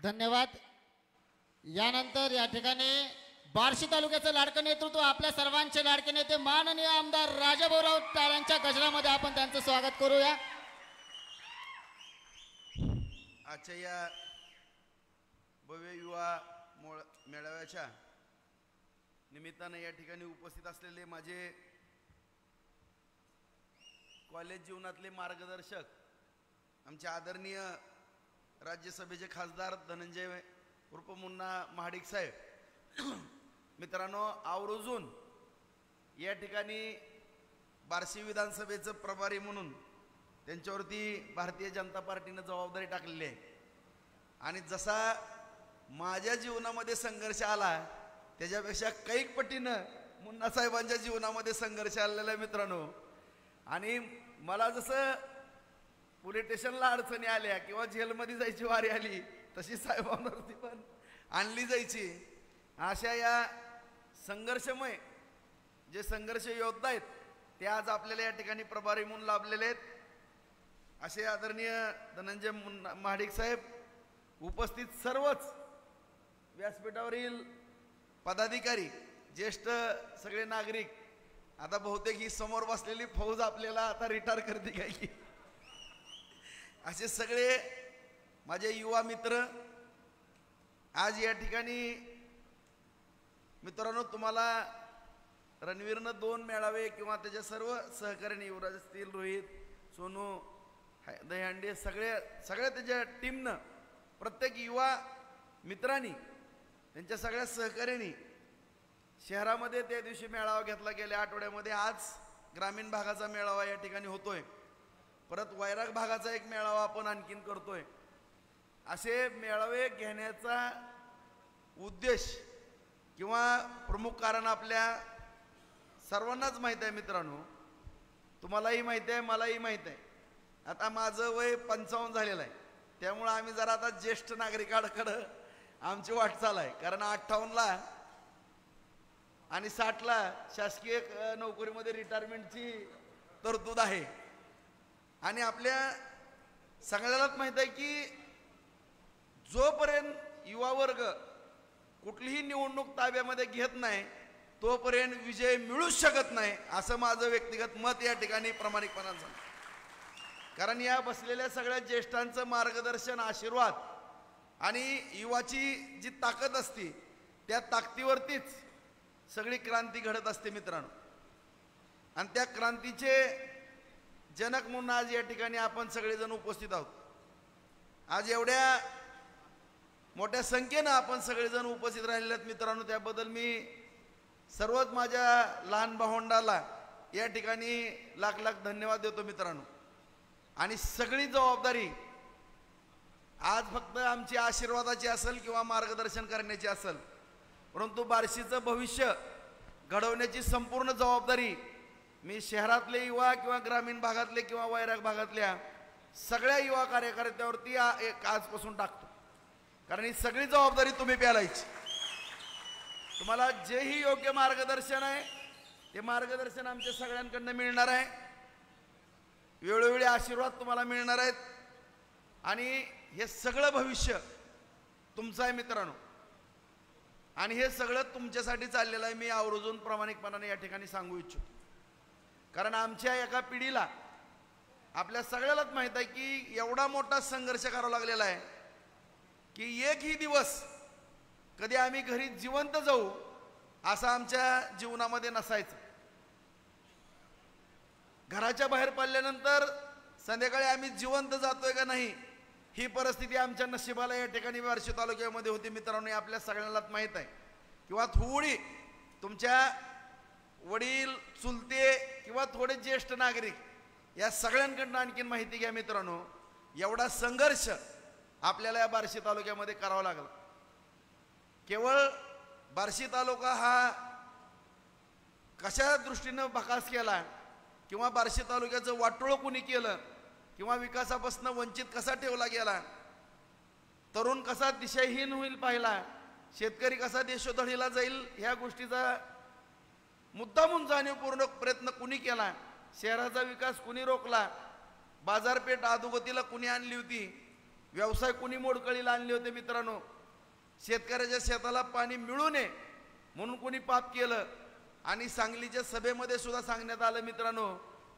धन्यवाद। यानंतर या ठिकाणी बार्शी तालुक्याचं लाडकं नेतृत्व आपल्या सर्वांचे लाडके नेते माननीय आमदार राजाभाऊराव टाळ्यांच्या गजरामध्ये आपण त्यांचं स्वागत करूया। आजच्या या भव्य युवा मेळाव्याच्या निमित्ताने या ठिकाणी उपस्थित असलेले माझे कॉलेज जीवनातले मार्गदर्शक आमचे आदरणीय राज्यसभेचे खासदार धनंजय उर्फ मुन्ना महाडिक साहेब, मित्रांनो, आवर्जून या ठिकाणी बार्शी विधानसभेचं प्रभारी म्हणून त्यांच्यावरती भारतीय जनता पार्टीनं जबाबदारी टाकलेली आहे आणि जसा माझ्या जीवनामध्ये संघर्ष आला त्याच्यापेक्षा कैक पटीनं मुन्ना साहेबांच्या जीवनामध्ये संघर्ष आलेला आहे मित्रांनो। आणि मला जसं पोलीस स्टेशनला अडचणी आल्या किंवा जेलमध्ये जायची वारी आली तशी साहेबांवरती पण आणली जायची। अशा या संघर्षमय जे संघर्ष योद्धा आहेत ते आज आपल्याला या ठिकाणी प्रभारी म्हणून लाभलेले आहेत। असे आदरणीय धनंजय महाडिक साहेब, उपस्थित सर्वच व्यासपीठावरील पदाधिकारी, ज्येष्ठ सगळे नागरिक, आता बहुतेक ही समोर बसलेली फौज आपल्याला आता रिटायर करते काय की, असे सगळे माझे युवा मित्र आज या ठिकाणी मित्रांनो, तुम्हाला रणवीरनं 2 मेळावे किंवा त्याच्या सर्व सहकार्याने, युवराज असतील, रोहित, सोनू, दहीहंडे, सगळ्या त्याच्या टीमनं, प्रत्येक युवा मित्रांनी, त्यांच्या सगळ्या सहकार्याने शहरामध्ये त्या दिवशी मेळावा घेतला। गेल्या आठवड्यामध्ये आज ग्रामीण भागाचा मेळावा या ठिकाणी होतोय, परत वैराग भागाचा एक मेळावा आपण आणखीन करतोय। असे मेळावे घेण्याचा उद्देश किंवा प्रमुख कारण आपल्या सर्वांनाच माहीत आहे मित्रांनो, तुम्हालाही माहीत आहे, मलाही माहीत आहे। आता माझं वय 55 झालेलं आहे, त्यामुळं आम्ही जरा आता ज्येष्ठ नागरिकांकडं आमची वाटचाल आहे, कारण 58ला आणि 60ला शासकीय नोकरीमध्ये रिटायरमेंटची तरतूद आहे। आणि आपल्या सगळ्यालाच माहीत आहे की जोपर्यंत युवा वर्ग कुठलीही निवडणूक ताब्यामध्ये घेत नाही तोपर्यंत विजय मिळूच शकत नाही, असं माझं व्यक्तिगत मत या ठिकाणी प्रामाणिकपणानं सांगतो। कारण या बसलेल्या सगळ्या ज्येष्ठांचं मार्गदर्शन, आशीर्वाद आणि युवाची जी ताकद असते त्या ताकदीवरतीच सगळी क्रांती घडत असते मित्रांनो। आणि त्या क्रांतीचे जनक म्हणून आज या ठिकाणी आपण सगळेजण उपस्थित आहोत। आज एवढ्या मोठ्या संख्येनं आपण सगळेजण उपस्थित राहिलेले आहेत मित्रांनो, त्याबद्दल मी सर्वच माझ्या लहान भावंडाला या ठिकाणी लाख लाख धन्यवाद देतो मित्रांनो। आणि सगळी जबाबदारी आज फक्त आमची आशीर्वादाची असेल किंवा मार्गदर्शन करण्याची असेल, परंतु बार्शीचं भविष्य घडवण्याची संपूर्ण जबाबदारी मी शहरातले युवा किंवा ग्रामीण भागातले किंवा वैराग भागातल्या सगळ्या युवा कार्यकर्त्यावरती आजपासून टाकतो। कारण ही सगळी जबाबदारी तुम्ही पेलायची। तुम्हाला जेही योग्य मार्गदर्शन आहे ते मार्गदर्शन आमच्या सगळ्यांकडनं मिळणार आहे, वेळोवेळी आशीर्वाद तुम्हाला मिळणार आहेत आणि हे सगळं भविष्य तुमचं आहे मित्रांनो। आणि हे सगळं तुमच्यासाठी चाललेलं आहे, मी आवर्जून प्रामाणिकपणाने या ठिकाणी सांगू इच्छितो। कारण आमच्या एका पिढीला, आपल्या सगळ्यालाच माहीत आहे की एवढा मोठा संघर्ष करावा लागलेला आहे की एकही दिवस कधी आम्ही घरी जिवंत जाऊ असं आमच्या जीवनामध्ये नसायचं। घराच्या बाहेर पडल्यानंतर संध्याकाळी आम्ही जिवंत जातोय का नाही ही परिस्थिती आमच्या नशिबाला या ठिकाणी बार्शी तालुक्यामध्ये होती मित्रांनो, आपल्या सगळ्यांनाच माहीत आहे। किंवा थोडी तुमच्या वडील, चुलते किंवा थोडे ज्येष्ठ नागरिक या सगळ्यांकडनं आणखीन माहिती घ्या मित्रांनो, एवढा संघर्ष आपल्याला या बार्शी तालुक्यामध्ये करावा लागला। केवळ बार्शी तालुका हा कशा दृष्टीनं भकास केला किंवा बार्शी तालुक्याचं वाटोळं कुणी केलं किंवा विकासापासून वंचित कसा ठेवला गेला, तरुण कसा दिशाहीन होईल पाहिला, शेतकरी कसा देशोधडीला जाईल ह्या गोष्टीचा मुद्दामून जाणीवपूर्वक प्रयत्न कुणी केला, शहराचा विकास कुणी रोखला, बाजारपेठ अधोगतीला कुणी आणली होती, व्यवसाय कुणी मोडकळीला आणले होते मित्रांनो? शेतकऱ्याच्या शेताला पाणी मिळू नये म्हणून कोणी पाप केलं. आणि सांगलीच्या सभेमध्ये सुद्धा सांगण्यात आलं मित्रांनो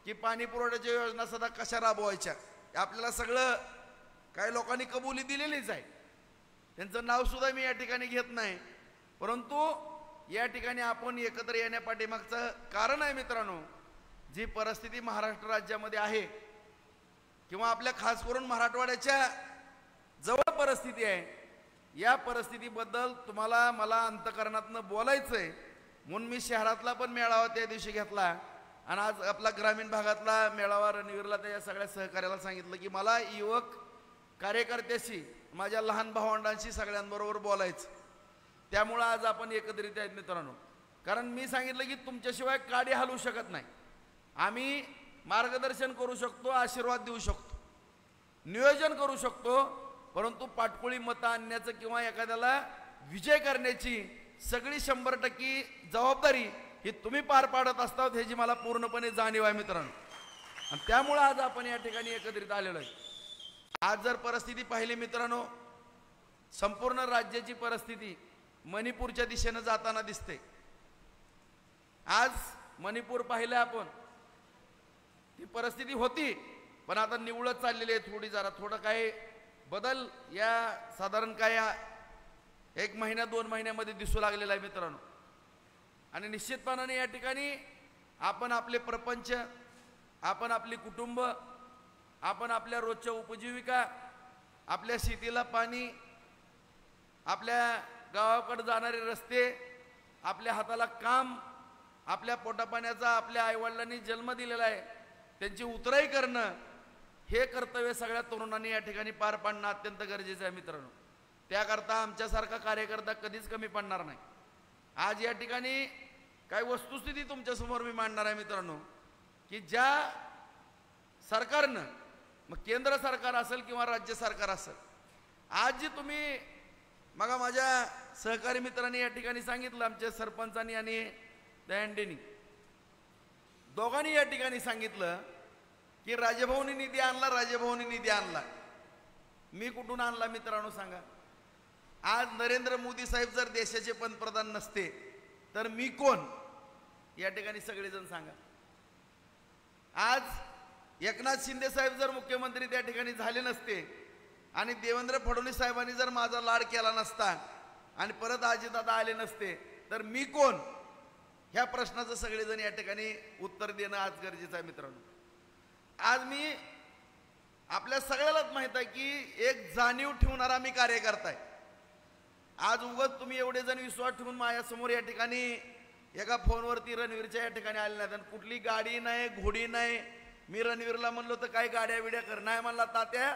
की पाणी पुरवठ्याच्या योजना सदा कशा राबवायच्या. आपल्याला सगळं काही लोकांनी कबुली दिलेलीच आहे, त्यांचं नाव सुद्धा मी या ठिकाणी घेत नाही. परंतु या ठिकाणी आपण एकत्र येण्यापाठीमागचं कारण आहे मित्रांनो, जी परिस्थिती महाराष्ट्र राज्यामध्ये आहे किंवा आपल्या खास करून मराठवाड्याच्या जवळ परिस्थिती आहे, या परिस्थितीबद्दल तुम्हाला मला अंतःकरणातनं बोलायचंय म्हणून मी शहरातला पण मेळावा त्या दिवशी घेतला आणि आज आपला ग्रामीण भागातला मेळावा रणवीरला त्या सगळ्या सहकार्याला सांगितलं की मला युवक कार्यकर्त्याशी, माझ्या लहान भावंडांशी सगळ्यांबरोबर बोलायचं. त्यामुळं आज आपण एकत्रित आहेत मित्रांनो. कारण मी सांगितलं की तुमच्याशिवाय काडी हलवू शकत नाही. आम्ही मार्गदर्शन करू शकतो, आशीर्वाद देऊ शकतो, नियोजन करू शकतो, परंतु पाटकुळी मतं आणण्याचं किंवा एखाद्याला विजय करण्याची सगळी 100% जबाबदारी ही तुम्ही पार पाडत असतात ह्याची मला पूर्णपणे जाणीव आहे मित्रांनो. आणि त्यामुळं आज आपण या ठिकाणी एकत्रित आलेलो आहे. आज जर परिस्थिती पाहिली मित्रांनो, संपूर्ण राज्याची परिस्थिती मणिपूरच्या दिशेनं जाताना दिसते. आज मणिपूर पाहिलं आपण, ती परिस्थिती होती पण आता निवळत चाललेली आहे. थोडं काय बदल या साधारण काय 1 महिना 2 महिन्यामध्ये दिसू लागलेला आहे मित्रांनो. आणि निश्चितपणाने या ठिकाणी आपण आपले प्रपंच, आपण आपली कुटुंब, आपण आपल्या रोजच्या उपजीविका, आपल्या शेतीला पाणी, आपल्या गावाकडे जाणारे रस्ते, आपल्या हाताला काम, आपल्या पोटापाण्याचा आपल्या आईवडिलांनी जन्म दिलेला आहे त्यांची उतराई करणं, हे कर्तव्य सगळ्या तरुणांनी या ठिकाणी पार पाडणं अत्यंत गरजेचं आहे मित्रांनो. त्याकरता आमच्यासारखा कार्यकर्ता कधीच कमी पडणार नाही. आज या ठिकाणी काही वस्तुस्थिती तुमच्यासमोर मी मांडणार आहे मित्रांनो की ज्या सरकारनं, मग केंद्र सरकार असेल किंवा राज्य सरकार असेल, आज जी तुम्ही मग माझ्या सहकारी मित्रांनी या ठिकाणी सांगितलं, आमच्या सरपंचांनी आणि दयांडेनी दोघांनी या ठिकाणी सांगितलं की राजभवनी निधी आणला, राजभवनी निधी आणला. मी कुठून आणला मित्रांनो सांगा? आज नरेंद्र मोदी साहेब जर देशाचे पंतप्रधान नसते तर मी कोण? या ठिकाणी सगळेजण सांगा. आज एकनाथ शिंदे साहेब जर मुख्यमंत्री त्या ठिकाणी झाले नसते आणि देवेंद्र फडणवीस साहेबांनी जर माझा लाड केला नसता आणि परत अजितदादा आले नसते तर मी कोण? ह्या प्रश्नाचं सगळेजण या ठिकाणी उत्तर देणं आज गरजेचं आहे मित्रांनो. आज मी आपल्या सगळ्यालाच माहित आहे की एक जाणीव ठेवणारा मी कार्यकर्ता आहे. आज उगाच तुम्ही एवढे जण विश्वास ठेवून माझ्यासमोर या ठिकाणी एका फोनवरती रणवीरच्या या ठिकाणी आले नाहीत. आणि कुठली गाडी नाही, घोडी नाही. मी रणवीरला म्हणलो तर काय गाड्या बिड्या कर, नाही म्हणला तात्या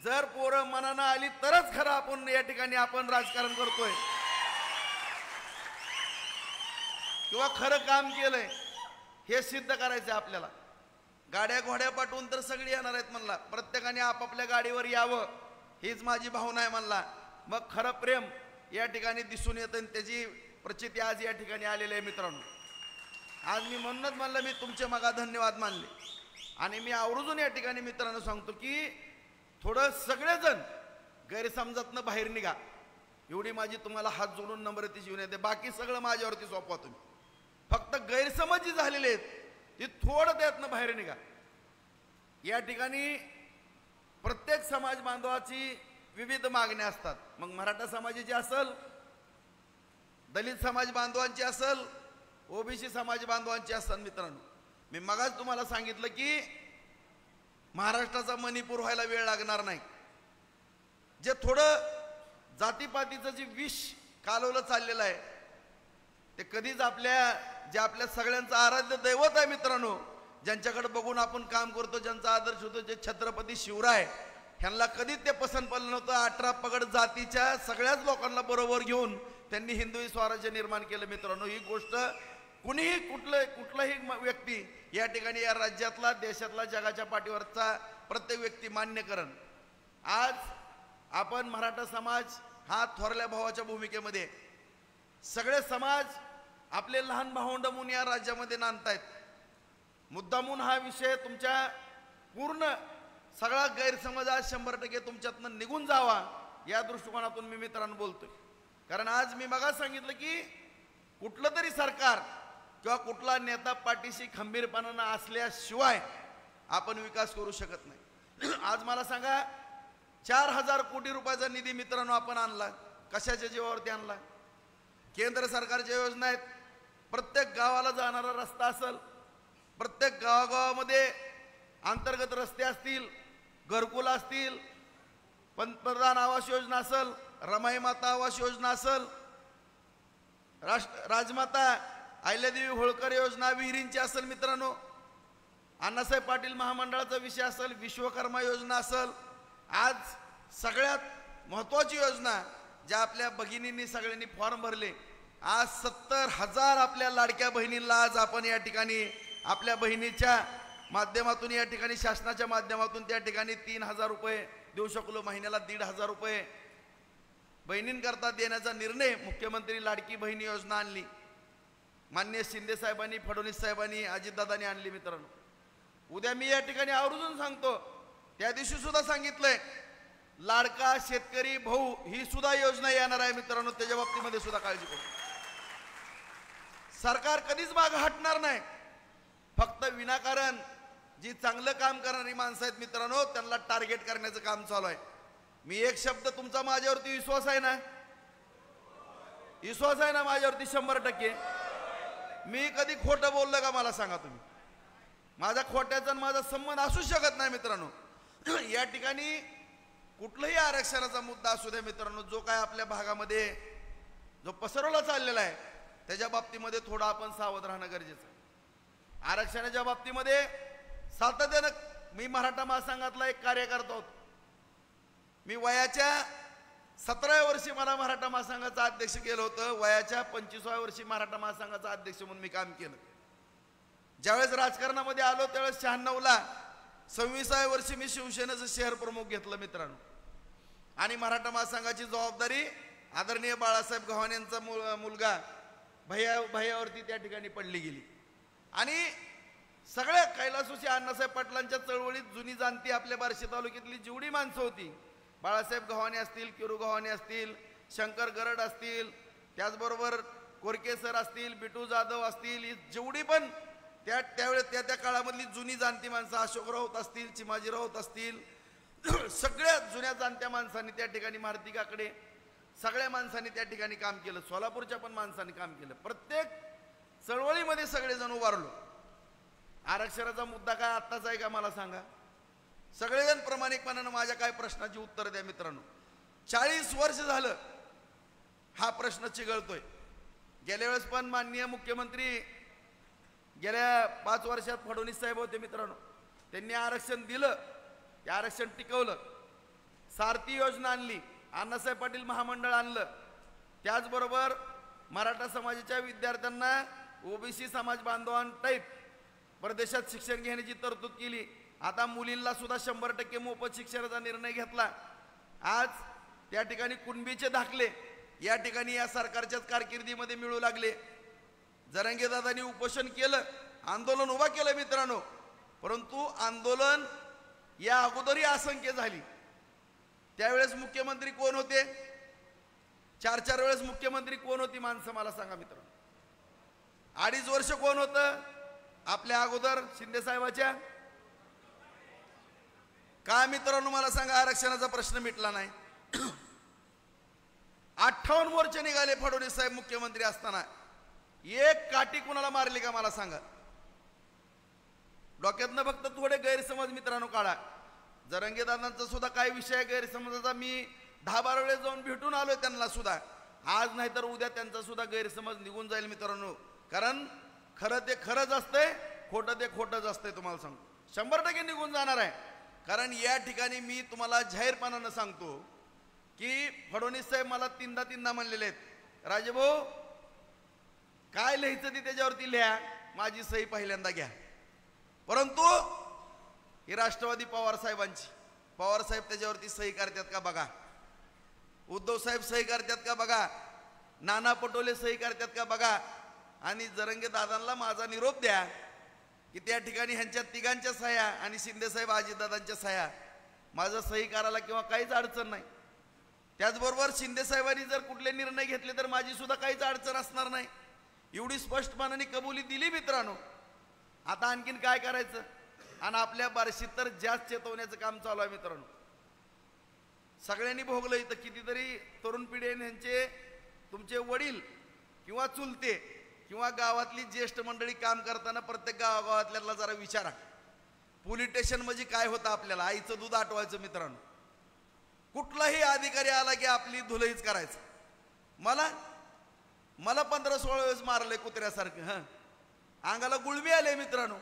जर पोरं मनानं आली तरच खरं आपण या ठिकाणी आपण राजकारण करतोय किंवा खरं काम केलंय हे सिद्ध करायचं आपल्याला. गाड्या घोड्या पाठवून तर सगळी येणार आहेत म्हणला, प्रत्येकाने आपापल्या गाडीवर यावं हीच माझी भावना आहे म्हणला. मग खरं प्रेम या ठिकाणी दिसून येतं आणि त्याची प्रचिती आज या ठिकाणी आलेली आहे मित्रांनो. आज मी म्हणूनच म्हणलं मी तुमचे मगा धन्यवाद मानले. आणि मी आवर्जून या ठिकाणी मित्रांनो सांगतो की थोडं सगळेजण गैरसमजातनं बाहेर निघा, एवढी माझी तुम्हाला हात जोडून नम्रतेची विनंती. बाकी सगळं माझ्यावरती सोपवा तुम्ही. फक्त गैरसमज जी झालेले आहेत ती थोडं त्यातनं बाहेर निघा. या ठिकाणी प्रत्येक समाज बांधवाची विविध मागण्या असतात. मग मराठा समाजाची असेल, दलित समाज बांधवांची असेल, ओबीसी समाज बांधवांची असेल. मित्रांनो मी मगाच तुम्हाला सांगितलं की महाराष्ट्राचा मणिपूर व्हायला वेळ लागणार नाही. जे थोडं जातीपातीचं जे विष कालवलं चाललेलं आहे ते कधीच जे आपल्या सगळ्यांचं आराध्य दैवत आहे मित्रांनो, ज्यांच्याकडे बघून आपण काम करतो, ज्यांचा आदर्श होतो, जे छत्रपती शिवराय, ह्यांना कधीच ते पसंत पडलं नव्हतं. 18 पगड जातीच्या सगळ्याच लोकांना बरोबर घेऊन त्यांनी हिंदवी स्वराज्य निर्माण केलं मित्रांनो. ही गोष्ट कुणीही कुठलाही व्यक्ती या ठिकाणी या राज्यातला, देशातला, जगाच्या पाठीवरचा प्रत्येक व्यक्ती मान्य करण. आज आपण मराठा समाज हा थोरल्या भावाच्या भूमिकेमध्ये, सगळे समाज आपले लहान भावंड म्हणून या राज्यामध्ये नांदतायत. मुद्दामून हा विषय तुमच्या पूर्ण सगळा गैरसमज आज 100% तुमच्यातनं निघून जावा या दृष्टिकोनातून मी मित्रांनो बोलतोय. कारण आज मी मगा सांगितलं की कुठलं तरी सरकार किंवा कुठला नेता पाठीशी खंबीरपणानं असल्याशिवाय आपण विकास करू शकत नाही. आज मला सांगा 4000 कोटी रुपयाचा निधी मित्रांनो आपण आणला. कशाच्या जीवावरती आणला? केंद्र सरकारच्या योजना आहेत. प्रत्येक गावाला जाणारा रस्ता असेल, प्रत्येक गावागावामध्ये अंतर्गत रस्ते असतील, घरकुल असतील, पंतप्रधान आवास योजना असेल, रमाई माता आवास योजना असेल, राजमाता अहिल्यादेवी होळकर योजना विहिरींची असेल मित्रांनो, अण्णासाहेब पाटील महामंडळाचा विषय असेल, विश्वकर्मा योजना असेल. आज सगळ्यात महत्त्वाची योजना ज्या आपल्या भगिनींनी सगळ्यांनी फॉर्म भरले, आज 70,000 आपल्या लाडक्या बहिणींना आज आपण या ठिकाणी आपल्या बहिणीच्या माध्यमातून या ठिकाणी शासनाच्या माध्यमातून त्या ठिकाणी 3,000 रुपये देऊ शकलो. महिन्याला 1,500 रुपये बहिणींकरता देण्याचा निर्णय मुख्यमंत्री लाडकी बहिणी योजना आणली. माननीय शिंदे साहेबांनी, फडणवीस साहेबांनी, अजितदादांनी आणली मित्रांनो. उद्या मी या ठिकाणी आवर्जून सांगतो, त्या दिवशी सुद्धा सांगितलंय लाडका शेतकरी भाऊ ही सुद्धा योजना येणार आहे मित्रांनो. त्याच्या बाबतीमध्ये सुद्धा काळजी करू. सरकार कधीच मागे हटणार नाही. फक्त विनाकारण जी चांगलं काम करणारी माणसं आहेत मित्रांनो त्यांना टार्गेट करण्याचं काम चालू आहे. मी एक शब्द तुमचा माझ्यावरती विश्वास आहे ना? विश्वास आहे ना माझ्यावरती 100%? मी कधी खोटं बोललं का मला सांगा तुम्ही? माझा खोट्याचा माझा संबंध असू शकत नाही मित्रांनो. या ठिकाणी कुठलंही आरक्षणाचा मुद्दा असू द्या मित्रांनो, जो काय आपल्या भागामध्ये जो पसरवला चाललेला आहे त्याच्या बाबतीमध्ये थोडं आपण सावध राहणं गरजेचं आहे. आरक्षणाच्या बाबतीमध्ये सातत्यानं मी मराठा महासंघातला एक कार्यकर्ता होतो. मी वयाच्या 17व्या वर्षी मला मराठा महासंघाचा अध्यक्ष केलं होतं. वयाच्या 25व्या वर्षी मराठा महासंघाचा अध्यक्ष म्हणून मी काम केलं. ज्यावेळेस राजकारणामध्ये आलो त्यावेळेस 96ला 26व्या वर्षी मी शिवसेनेचं शहर प्रमुख घेतलं मित्रांनो. आणि मराठा महासंघाची जबाबदारी आदरणीय बाळासाहेब गव्हाणे यांचा मुलगा भैयावरती त्या ठिकाणी पडली गेली. आणि सगळ्या कैलासवासी अण्णासाहेब पाटलांच्या चळवळीत जुनी जाणती आपल्या बार्शी तालुक्यातली जेवढी माणसं होती, बाळासाहेब गव्हाणे असतील, किरू गव्हाणे असतील, शंकर गरड असतील, त्याचबरोबर कोरके सर असतील, बिटू जाधव असतील, ही जेवढी पण त्यावेळेस त्या काळामधली जुनी जाणती माणसं, अशोकराव होत असतील, चिमाजीराव होत असतील, सगळ्या जुन्या जाणत्या माणसांनी त्या ठिकाणी मारुती काकडे सगळ्या माणसांनी त्या ठिकाणी काम केलं. सोलापूरच्या पण माणसांनी काम केलं. प्रत्येक चळवळीमध्ये सगळेजण उभारलो. आरक्षणाचा मुद्दा काय आत्ताच आहे का मला सांगा? सगळेजण प्रामाणिकपणानं माझ्या काय प्रश्नाची उत्तर द्या मित्रांनो. 40 वर्ष झालं हा प्रश्न चिघळतोय. गेल्या वेळेस पण माननीय मुख्यमंत्री गेल्या 5 वर्षात फडणवीस साहेब होते मित्रांनो. त्यांनी आरक्षण दिलं, ते आरक्षण टिकवलं. सारथी योजना आणली, अण्णासाहेब पाटील महामंडळ आणलं. त्याचबरोबर मराठा समाजाच्या विद्यार्थ्यांना ओबीसी समाज बांधवांटाईप परदेशात शिक्षण घेण्याची तरतूद केली. आता मुलींना सुद्धा 100% मोफत शिक्षणाचा निर्णय घेतला. आज त्या ठिकाणी कुणबीचे दाखले या ठिकाणी या सरकारच्याच कारकिर्दीमध्ये मिळू लागले. जरांगेदादांनी उपोषण केलं, आंदोलन उभा केलं मित्रांनो. परंतु आंदोलन या अगोदरही असंख्य झाली. त्यावेळेस मुख्यमंत्री कोण होते? 4-4 वेळेस मुख्यमंत्री कोण होती माणसं मला सांगा मित्रांनो? 2.5 वर्ष कोण होतं आपल्या अगोदर शिंदे साहेबाच्या? का मित्रांनो मला सांगा आरक्षणाचा प्रश्न मिटला नाही? 58 मोर्चे निघाले फडणवीस साहेब मुख्यमंत्री असताना. एक काठी कुणाला मारली का मला सांगा? डोक्यातनं फक्त थोडे गैरसमज मित्रांनो काढा. जरांगेदादांचा सुद्धा काय विषय गैरसमजाचा मी 10-12 वेळेस जाऊन भेटून आलोय त्यांना सुद्धा. आज नाही तर उद्या त्यांचा सुद्धा गैरसमज निघून जाईल मित्रांनो. कारण खरं ते खरंच असतंय, खोटं ते खोटंच असतंय. तुम्हाला सांगतो 100% निघून जाणार आहे. कारण या ठिकाणी मी तुम्हाला जाहीरपणानं सांगतो की फडणवीस साहेब मला 3दा म्हणलेले आहेत, राजेभाऊ काय लिहायचं ते त्याच्यावरती लिहा, माझी सही पहिल्यांदा घ्या. परंतु ही राष्ट्रवादी पवार साहेबांची, पवार साहेब त्याच्यावरती सही करतात का बघा, उद्धव साहेब सही करतात का बघा, नाना पटोले सही करतात का बघा. आणि जरंगे दादांना माझा निरोप द्या की त्या ठिकाणी ह्यांच्या तिघांच्या सह्या आणि शिंदे साहेब अजितदादांच्या सह्या माझं सही करायला किंवा काहीच अडचण नाही. त्याचबरोबर शिंदे साहेबांनी जर कुठले निर्णय घेतले तर माझी सुद्धा काहीच अडचण असणार नाही. एवढी स्पष्टपणाने कबुली दिली मित्रांनो. आता आणखीन काय करायचं? आणि आपल्या बार्शीत तर जास्त चेतवण्याचं काम चालू आहे मित्रांनो. सगळ्यांनी भोगलं इथं. कितीतरी तरुण पिढी यांचे तुमचे वडील किंवा चुलते किंवा गावातली ज्येष्ठ मंडळी काम करताना प्रत्येक गावागावातल्याला जरा विचारा, पोलीस स्टेशन म्हणजे काय होतं आपल्याला. आईचं दूध आटवायचं मित्रांनो. कुठलाही अधिकारी आला की आपली धुलईच करायचं. मला 15-16 वेळेस मारले कुत्र्यासारखं. अंगाला गुळमी आले मित्रांनो.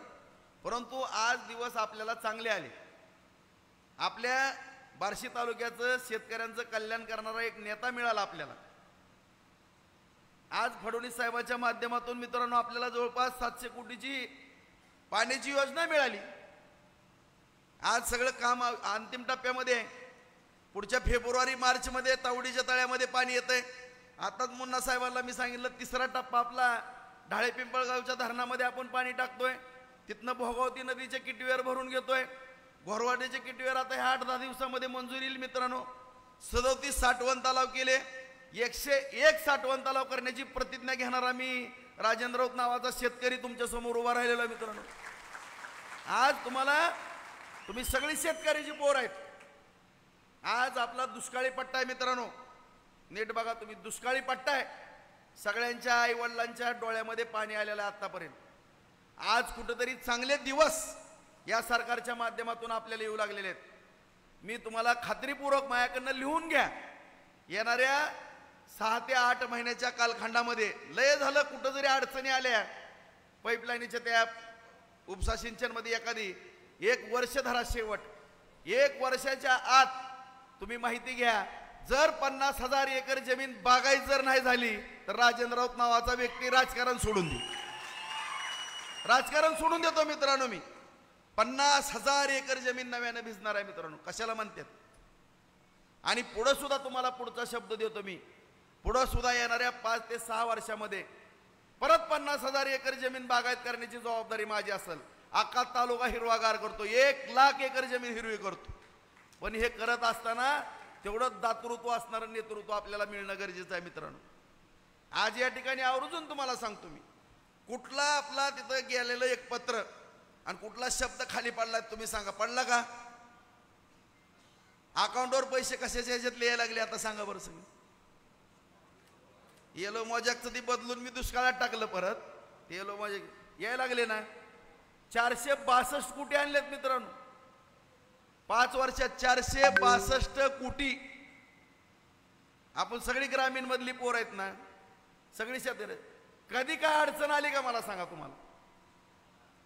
परंतु आज दिवस आपल्याला चांगले आले. आपल्या बार्शी तालुक्याचं शेतकऱ्यांचं कल्याण करणारा एक नेता मिळाला आपल्याला. आज फडणवीस साहेबांच्या माध्यमातून मित्रांनो आपल्याला जवळपास 700 कोटीची पाण्याची योजना मिळाली. आज सगळं काम अंतिम टप्प्यामध्ये आहे. पुढच्या फेब्रुवारी-मार्च मध्ये तावडीच्या तळ्यामध्ये पाणी येतंय. आताच मुन्ना साहेबांना मी सांगितलं 3रा टप्पा आपला ढाळे पिंपळगावच्या धरणामध्ये आपण पाणी टाकतोय. तिथनं भोगावती नदीचे किटवेर भरून घेतोय. घोरवाडीचे किटवेर आता ह्या 8-10 दिवसामध्ये मंजूर येईल मित्रांनो. 37 साठवण तलाव केले. 101 साठवण तलाव करण्याची प्रतिज्ञा घेणारा मी राजेंद्र राऊत नावाचा शेतकरी तुमच्या समोर उभा राहिलेला मित्रांनो. आज तुम्ही सगळी शेतकऱ्याची पोर आहेत. आज आपला दुष्काळी पट्टा आहे मित्रांनो. नीट बघा तुम्ही, दुष्काळी पट्टा आहे. सगळ्यांच्या आई वडिलांच्या डोळ्यामध्ये पाणी आलेलं आहे आतापर्यंत. आज कुठेतरी चांगले दिवस या सरकारच्या माध्यमातून आपल्याला येऊ लागलेले आहेत. मी तुम्हाला खात्रीपूर्वक माझ्याकडनं लिहून घ्या, येणाऱ्या 6 ते 8 महिन्याच्या कालखंडामध्ये लय झालं कुठं जरी अडचणी आल्या पाईपलाईनच्या त्या उपसा सिंचनमध्ये एखादी 1 वर्ष धरा शेवट, 1 वर्षाच्या आत तुम्ही माहिती घ्या, जर 50,000 एकर जमीन बागायत जर नाही झाली तर राजेंद्र राऊत नावाचा व्यक्ती राजकारण सोडून देईल. राजकारण सोडून देतो मित्रांनो मी. 50,000 एकर जमीन नव्याने भिजणार आहे मित्रांनो. कशाला म्हणतात? आणि पुढं सुद्धा तुम्हाला पुढचा शब्द देतो मी, पुढं सुद्धा येणाऱ्या 5 ते 6 वर्षामध्ये परत 50,000 एकर जमीन बागायत करण्याची जबाबदारी माझी असेल. अख्खा तालुका हिरवागार करतो, 1 लाख एकर जमीन हिरवी करतो. पण हे करत असताना तेवढं दातृत्व असणारं नेतृत्व आपल्याला मिळणं गरजेचं आहे मित्रांनो. आज या ठिकाणी आवर्जून तुम्हाला सांगतो मी, कुठला आपला तिथं गेलेलं एक पत्र आणि कुठला शब्द खाली पडला तुम्ही सांगा, पडला का? अकाउंटवर पैसे कशाच्या ह्याच्यात यायला लागले आता सांगा बरं सगळं. येलो मजाकचं ती बदलून मी दुष्काळात टाकलं परत. ते येलो मजाक यायला लागले ना. 462 कोटी आणलेत मित्रांनो. 5 वर्षात 462 कोटी. आपण सगळी ग्रामीण मधली पोर आहेत ना, सगळी शेतकरी. कधी काय अडचण आली का मला सांगा? तुम्हाला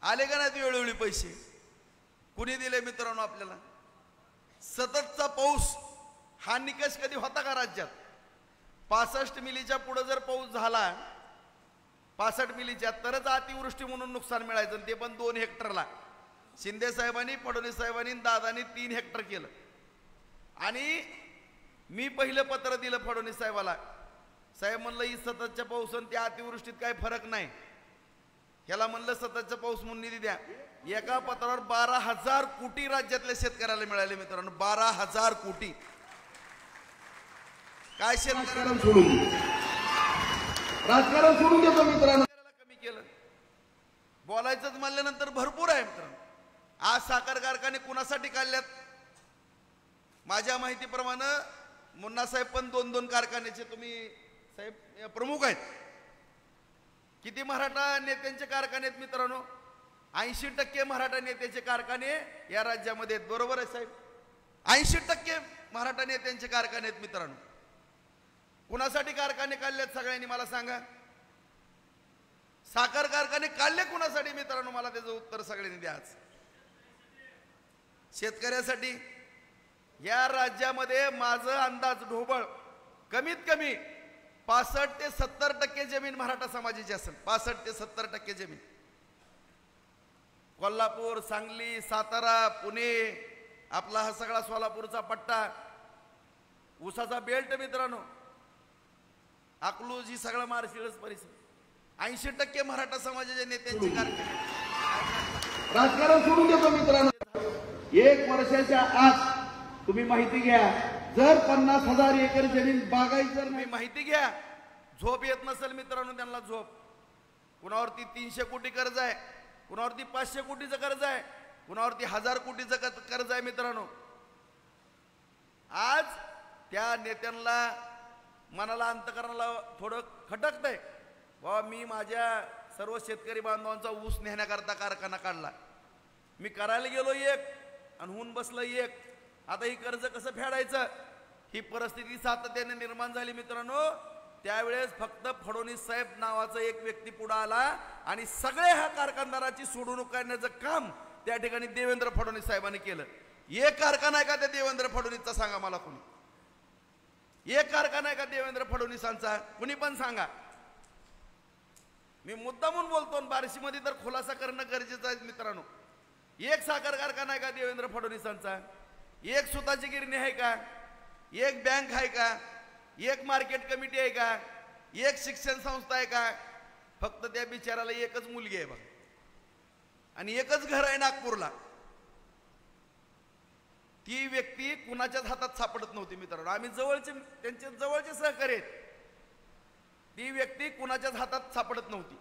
आले का नाही वेळोवेळी पैसे? कुणी दिले मित्रांनो आपल्याला? सततचा पाऊस हा निकष कधी होता का राज्यात? 65 मिलीच्या पुढे जर पाऊस झाला, 65 मिलीच्या, तरच अतिवृष्टी म्हणून नुकसान मिळायचं. ते पण 2 हेक्टरला. शिंदे साहेबांनी, फडणवीस साहेबांनी, दादांनी 3 हेक्टर केलं. आणि मी पहिलं पत्र दिलं फडणवीस साहेबाला. साहेब म्हणलं ही सततच्या पाऊस आणि त्या अतिवृष्टीत काही फरक नाही, ह्याला म्हणलं सततचा पाऊस म्हणून निधी द्या. एका पत्रावर 12,000 कोटी राज्यातल्या शेतकऱ्याला मिळाले मित्रांनो. 12,000 कोटी. काय शेतकऱ्याला सोडून, राजकारण सोडून देतो मित्रांनो. कमी केलं. बोलायचंच म्हणल्यानंतर भरपूर आहे मित्रांनो. आज साखर कारखाने कुणासाठी काढल्यात? माझ्या माहितीप्रमाणे मुन्ना साहेब पण 2-2 कारखान्याचे तुम्ही साहेब प्रमुख आहेत. किती मराठा नेत्यांचे कारखाने आहेत मित्रांनो? 80% मराठा नेत्याचे कारखाने या राज्यामध्ये आहेत. बरोबर आहे साहेब? 80% मराठा नेत्यांचे कारखाने आहेत मित्रांनो. कुणासाठी कारखाने काढलेत सगळ्यांनी मला सांगा. साखर कारखाने काढले कुणासाठी मित्रांनो? मला त्याचं उत्तर सगळ्यांनी द्या. आज शेतकऱ्यासाठी. या राज्यामध्ये माझं अंदाज ढोबळ कमीत कमी 65 ते 70% जमीन मराठा समाजाची असेल. 65 ते 70% जमीन. कोल्हापूर, सांगली, सातारा, पुणे, आपला हा सगळा सोलापूरचा पट्टा, ऊसाचा बेल्ट मित्रांनो, अकलूज, ही सगळा मार्शिळस परिसर. 80% मराठा समाजाच्या नेत्यांची कारखाने. राजकारण सोडून देतो मित्रांनो. 1 वर्षाच्या आत तुम्ही माहिती घ्या, जर 50,000 एकर जमीन बागायत जर तुम्ही नाही, माहिती घ्या. झोप येत नसेल मित्रांनो त्यांना झोप. कुणावरती 300 कोटी कर्ज आहे, कुणावरती 500 कोटीचं कर्ज आहे, कुणावरती 1000 कोटीचं कर्ज आहे मित्रांनो. आज त्या नेत्यांना मनाला अंतकरणाला थोडं खटकतंय. बाबा मी माझ्या सर्व शेतकरी बांधवांचा ऊस नेण्याकरता कारखाना काढला, मी करायला गेलो एक आणि होऊन बसलं एक. आता ही कर्ज कसं फेडायचं, ही परिस्थिती सातत्याने निर्माण झाली मित्रांनो. त्यावेळेस फक्त फडणवीस साहेब नावाचा एक व्यक्ती पुढे आला आणि सगळे ह्या कारखानदाराची सोडवणूक करण्याचं काम त्या ठिकाणी देवेंद्र फडणवीस साहेबांनी केलं. एक कारखाना आहे का त्या देवेंद्र फडणवीसचा, सांगा मला कोणी. एक कारखाना आहे का देवेंद्र फडणवीसांचा, कुणी पण सांगा. मी मुद्दामून बोलतो, बार्शीमध्ये तर खुलासा करणं गरजेचं आहे मित्रांनो. एक साखर कारखाना आहे का देवेंद्र फडणवीसांचा, एक सुताची गिरणी आहे का, एक बँक आहे का, एक मार्केट कमिटी आहे का, एक शिक्षण संस्था आहे का. फक्त त्या बिचाराला एकच मुलगी आहे बघा आणि एकच घर आहे नागपूरला. ती व्यक्ती कुणाच्याच हातात सापडत नव्हती मित्रांनो. आम्ही जवळचे, त्यांचे जवळचे सहकारी आहेत. ती व्यक्ती कुणाच्याच हातात सापडत नव्हती.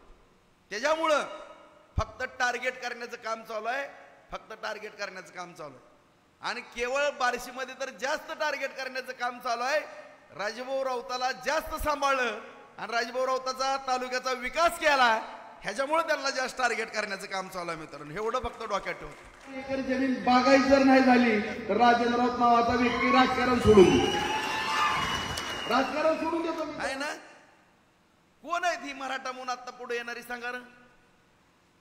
त्याच्यामुळं फक्त टार्गेट करण्याचं काम चालू आहे, फक्त टार्गेट करण्याचं काम चालू आहे. आणि केवळ बार्शीमध्ये तर जास्त टार्गेट करण्याचं काम चालू आहे. राजभाऊ राऊताला जास्त सांभाळलं आणि राजभाऊ राऊताचा तालुक्याचा विकास केला, ह्याच्यामुळे त्यांना जास्त टार्गेट करण्याचं काम चालू आहे मित्रांनो. एवढं फक्त डोक्यात ठेवतो. एकर जमीन बागायत जर नाही झाली तर राजेंद्र राऊत नावाचा व्यक्ती राजकारण सोडून देतो. राजकारण सोडून देतो मी. आहे ना. कोण आहेत ही मराठा म्हणून आता पुढे येणारी, सांगा ना.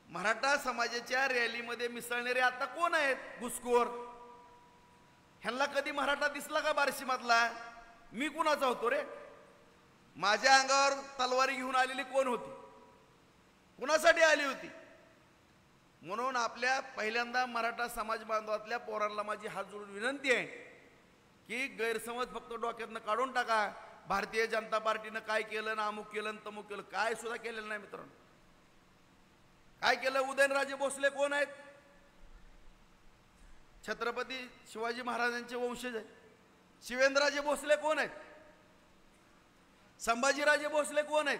मराठा समाजाच्या रॅलीमध्ये मिसळणारे आता कोण आहेत घुसखोर. ह्यांना कधी मराठा दिसला का बार्शी मधला. मी कुणाचा होतो रे. माझ्या अंगावर तलवारी घेऊन आलेली कोण होती, कुणासाठी आली होती. म्हणून आपल्या पहिल्यांदा मराठा समाज बांधवातल्या पोरांना माझी हात जोडून विनंती आहे की गैरसमज फक्त डोक्यातनं काढून टाका. भारतीय जनता पार्टीनं काय केलं ना, अमुक केलं ना तमुक केलं, काय सुद्धा केलेलं नाही मित्रांनो. काय केलं. उदयनराजे भोसले कोण आहेत, छत्रपती शिवाजी महाराजांचे वंशज आहेत. शिवेंद्रराजे भोसले कोण आहेत, संभाजीराजे भोसले कोण आहेत,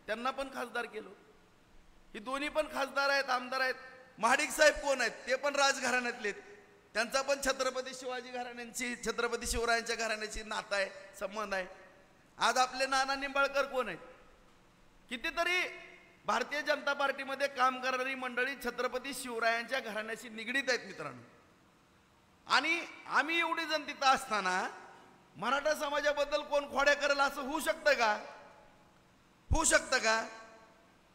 त्यांना पण खासदार केलं. ही दोन्ही पण खासदार आहेत, आमदार आहेत. महाडिक साहेब कोण आहेत, ते पण राजघराण्यातले, त्यांचा पण छत्रपती शिवाजी घराण्यांची, छत्रपती शिवरायांच्या घराण्याची नाता आहे, संबंध आहे. आज आपले नाना निंबाळकर कोण आहेत. कितीतरी भारतीय जनता पार्टीमध्ये काम करणारी मंडळी छत्रपती शिवरायांच्या घराण्याशी निगडीत आहेत मित्रांनो. आणि आम्ही एवढी जण तिथं असताना मराठा समाजाबद्दल कोण खोड्या करेल असं होऊ शकतं का, होऊ शकतं का.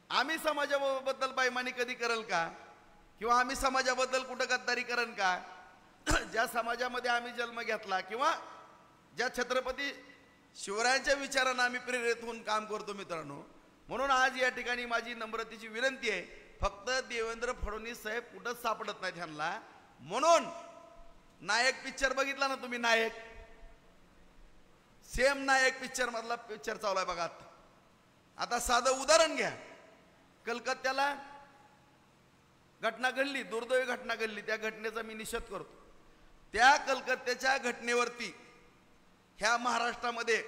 आम्ही समाजाबद्दल बेईमानी कधी करेल का, किंवा आम्ही समाजाबद्दल कुठं गद्दारी करेल का. ज्या समाजामध्ये आम्ही जन्म घेतला किंवा ज्या छत्रपती शिवरायांच्या विचारांना आम्ही प्रेरित होऊन काम करतो मित्रांनो. म्हणून आज या ठिकाणी माझी नम्रतेची विनंती आहे, फक्त देवेंद्र फडणवीस साहेब कुठंच सापडत नाहीत ह्यांना. म्हणून नायक पिक्चर बघितला ना तुम्ही, नायक, सेम नायक पिक्चर मधला पिक्चर चालू आहे बघा. आता साधं उदाहरण घ्या. कलकत्त्याला घटना घडली, दुर्दैवी घटना घडली, त्या घटनेचा मी निषेध करतो. त्या कलकत्त्याच्या घटनेवरती ह्या महाराष्ट्रामध्ये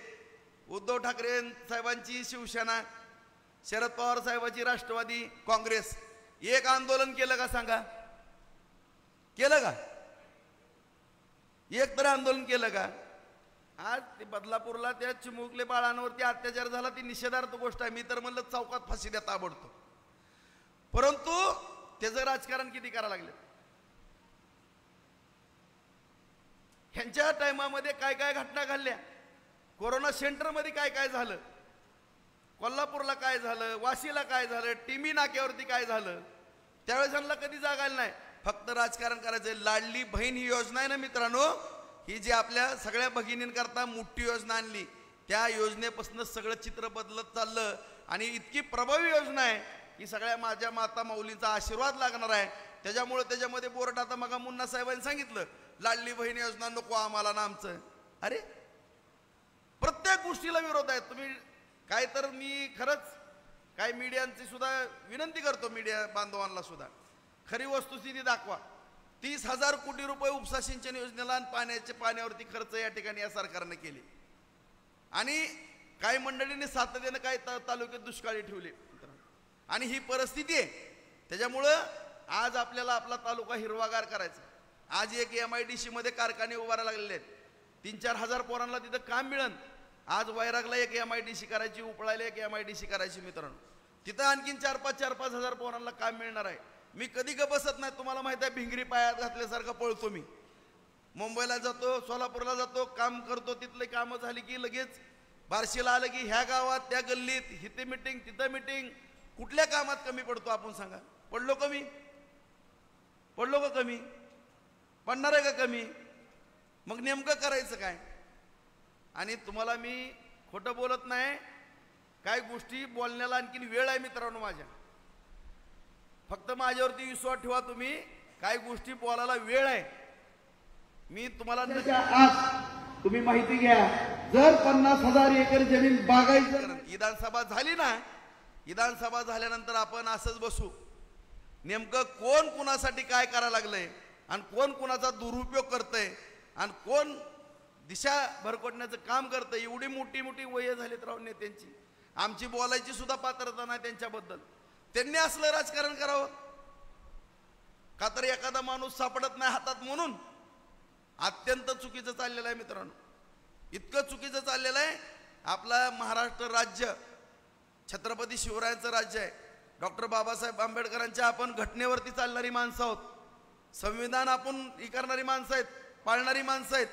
उद्धव ठाकरे साहेबांची शिवसेना, शरद पवार साहेबांची राष्ट्रवादी काँग्रेस एक आंदोलन केलं का, सांगा. केलं का, एक तर आंदोलन केलं का. आज ते बदलापूरला त्या चिमुकले बाळांवरती अत्याचार झाला, ती निषेधार्थ गोष्ट आहे. मी तर म्हणलं चौकात फाशी द्या ताबडतोब. परंतु त्याचं राजकारण किती करायला लागले. ह्यांच्या टायमामध्ये काय काय घटना घडल्या, कोरोना सेंटरमध्ये काय काय झालं, कोल्हापूरला काय झालं, वाशीला काय झालं, टिमी नाक्यावरती काय झालं. त्यावेळेस ह्यांना कधी जागायला नाही, फक्त राजकारण करायचं. लाडली बहीण ही योजना आहे ना मित्रांनो, ही जी आपल्या सगळ्या भगिनींकरता मोठी योजना आणली, त्या योजनेपासून सगळं चित्र बदलत चाललं. आणि इतकी प्रभावी योजना आहे की सगळ्या माझ्या माता माऊलींचा आशीर्वाद लागणार आहे. त्याच्यामुळे त्याच्यामध्ये बोर्ड, आता मग मुन्ना साहेबांनी सांगितलं लाडली बहीण योजना नको आम्हाला ना आमचं. अरे प्रत्येक गोष्टीला विरोध आहे तुम्ही. काय तर मी खरंच काय मीडियांची सुद्धा विनंती करतो, मीडिया बांधवांना सुद्धा खरी वस्तुस्थिती दाखवा. 30,000 कोटी रुपये उपसा सिंचन योजनेला आणि पाण्यावरती खर्च या ठिकाणी या सरकारने केले. आणि काही मंडळींनी सातत्यानं काही तालुक्यात दुष्काळी ठेवले आणि ही परिस्थिती आहे. त्याच्यामुळं आज आपल्याला आपला तालुका हिरवागार करायचा. आज एक MIDC मध्ये कारखाने उभारायला लागलेले आहेत. 3-4 हजार पोरांना तिथं काम मिळेल. आज वैरागला एक MIDC करायची, उपळायला एक MIDC करायची मित्रांनो. तिथं आणखीन 4-5 हजार पोरांना काम मिळणार आहे. मी कधी का बसत नाही, तुम्हाला माहिती आहे, भिंगरी पायात घातल्यासारखं पळतो मी. मुंबईला जातो, सोलापूरला जातो, काम करतो. तिथले कामं झाली की लगेच बार्शीला आलं की ह्या गावात त्या गल्लीत हिथे मिटिंग तिथं मिटिंग. कुठल्या कामात कमी पडतो आपण सांगा? पडलो कमी? पडलो का कमी? पडणार आहे का कमी? मग नेमकं करायचं काय? आणि तुम्हाला मी खोटं बोलत नाही, काय गोष्टी बोलण्याला आणखीन वेळ आहे मित्रांनो माझ्या. फक्त माझ्यावरती विश्वास ठेवा तुम्ही, काय गोष्टी बोलायला वेळ आहे. मी तुम्हाला आज तुम्ही माहिती घ्या, जर 50,000 एकर जमीन बागायचं. विधानसभा झाली ना, विधानसभा झाल्यानंतर आपण असंच बसू, नेमकं कोण कुणासाठी काय करायला लागलंय आणि कोण कुणाचा दुरुपयोग करतंय आणि कोण दिशा भरकटण्याचं काम करतंय. एवढी मोठी मोठी वय झालीत राव नेत्यांची, आमची बोलायची सुद्धा पात्रता नाही त्यांच्याबद्दल. त्यांनी असलं राजकारण करावं का? तर एखादा माणूस सापडत नाही हातात म्हणून. अत्यंत चुकीचं चाललेलं आहे मित्रांनो, इतकं चुकीचं चाललेलं आहे. आपला महाराष्ट्र राज्य छत्रपती शिवरायांचं राज्य आहे. डॉक्टर बाबासाहेब आंबेडकरांच्या आपण घटनेवरती चालणारी माणसं आहोत. संविधान आपण ही करणारी माणसं आहेत, पाळणारी माणसं आहेत.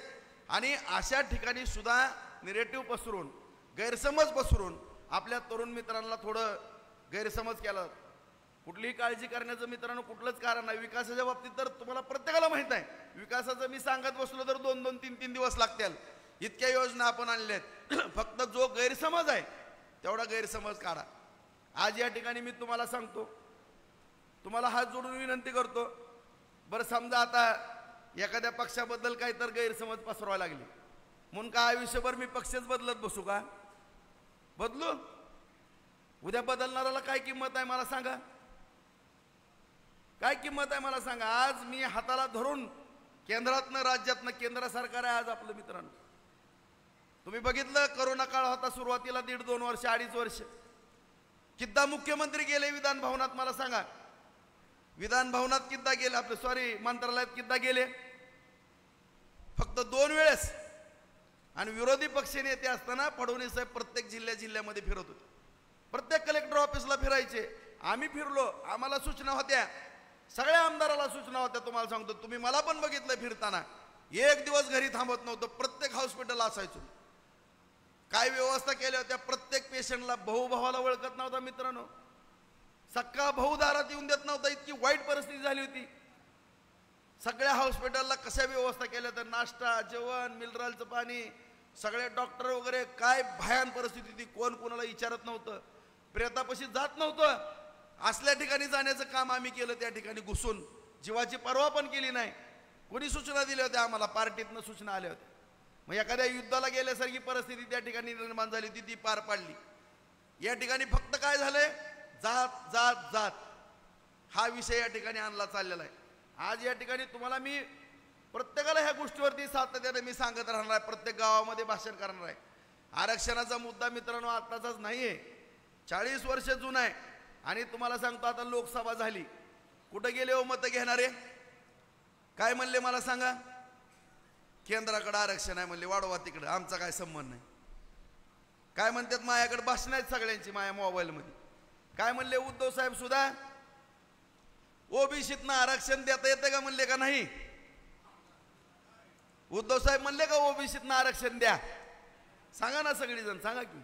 आणि अशा ठिकाणी सुद्धा निरेटिव्ह पसरून, गैरसमज पसरून आपल्या तरुण मित्रांना थोडं गैरसमज केला. कुठलीही काळजी करण्याचं मित्रांनो कुठलंच कारण नाही. विकासाच्या बाबतीत तर तुम्हाला प्रत्येकाला माहित आहे, विकासाचं मी सांगत बसलो तर 2-2, 3-3 दिवस लागतील. इतक्या योजना आपण आणल्या आहेत. फक्त जो गैरसमज आहे तेवढा गैरसमज काढा. आज या ठिकाणी मी तुम्हाला सांगतो, तुम्हाला हात जोडून विनंती करतो. बरं समजा आता एखाद्या पक्षाबद्दल काही तर गैरसमज पसरवायला लागली म्हणून का आयुष्यभर मी पक्षच बदलत बसू का? बदलू? उद्या बदलणाऱ्याला काय किंमत आहे मला सांगा? काय किंमत आहे मला सांगा? आज मी हाताला धरून केंद्रातनं राज्यातनं, केंद्र सरकार आहे आज आपलं मित्रांनो. तुम्ही बघितलं करोना काळ होता सुरुवातीला, 1.5-2 वर्ष, 2.5 वर्ष किद्दा मुख्यमंत्री गेले विधान भवनात मला सांगा? विधान भवनात किद्दा गेले, आपले सॉरी मंत्रालयात किद्दा गेले? फक्त 2 वेळेस. आणि विरोधी पक्ष नेते असताना फडणवीस साहेब प्रत्येक जिल्ह्यामध्ये फिरत होते, प्रत्येक कलेक्टर ऑफिसला फिरायचे. आम्ही फिरलो, आम्हाला सूचना होत्या, सगळ्या आमदाराला सूचना होत्या. तुम्हाला सांगतो, तुम्ही मला पण बघितलं फिरताना, एक दिवस घरी थांबत नव्हतं, प्रत्येक हॉस्पिटल असायचो. काय व्यवस्था केल्या होत्या? प्रत्येक पेशंटला, भावाला ओळखत नव्हता मित्रांनो, सक्का भाऊ दारात येऊन देत नव्हता, इतकी वाईट परिस्थिती झाली होती. सगळ्या हॉस्पिटलला कशा व्यवस्था केल्या तर नाश्ता, जेवण, मिनरलचं पाणी, सगळे डॉक्टर वगैरे, काय भयान परिस्थिती होती. कोण कोणाला विचारत नव्हतं, प्रेतापाशी जात नव्हतं. असल्या ठिकाणी जाण्याचं काम आम्ही केलं, त्या ठिकाणी घुसून जीवाची पर्वा पण केली नाही. कोणी सूचना दिल्या होत्या आम्हाला? पार्टीतनं सूचना आल्या होत्या. मग एखाद्या युद्धाला गेल्यासारखी परिस्थिती त्या ठिकाणी निर्माण झाली होती, ती पार पाडली. या ठिकाणी फक्त काय झालंय? जात जात जात हा विषय या ठिकाणी आणला चाललेला आहे. आज या ठिकाणी तुम्हाला मी प्रत्येकाला ह्या गोष्टीवरती सातत्याने मी सांगत राहणार आहे, प्रत्येक गावामध्ये भाषण करणार आहे. आरक्षणाचा मुद्दा मित्रांनो आत्ताचाच नाही आहे, 40 वर्ष जुना आहे. आणि तुम्हाला सांगतो, आता लोकसभा झाली, कुठं गेले हो मतं घेणारे? काय म्हणले मला सांगा? केंद्राकडे आरक्षण आहे म्हणले, वाढवा तिकडे, आमचा काय संबंध नाही. काय म्हणतात? माझ्याकडे भाषण आहेत सगळ्यांची माझ्या मोबाईलमध्ये. काय म्हणले उद्धव साहेब सुद्धा? ओबीसीतनं आरक्षण देता येते का म्हणले का नाही? उद्धव साहेब म्हणले का ओबीसीतनं आरक्षण द्या? सांगा ना सगळीजण, सांगा की.